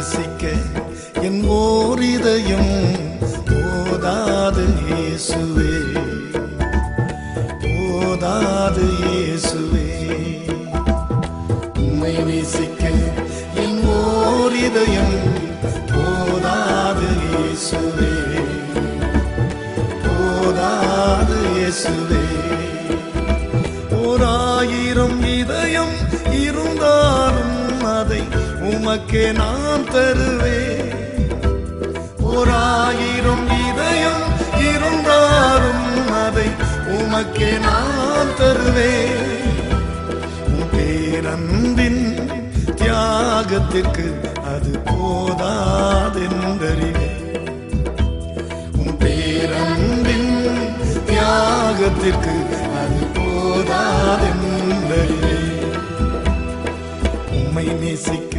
நேசிக்க என் ஓர் இதயம் போதாது இயேசுவே, போதாது இயேசுவே. உம்மை நேசிக்க என் ஓர் இதயம் போதாது இயேசுவே, போதாது இயேசுவே. 1000 இதயம் இருந்தாலும் அதை உமக்கே நான் தருவேன். 1000 இதயம் இருந்தாலும் அதை உமக்கே நான் தருவேன். உன் பேரன்பின் தியாகத்திற்கு அது போதாதென்றறிவேன். உன் பேரன்பின் தியாகத்திற்கு அது போதாதென்றறிவேன். உம்மை நேசிக்க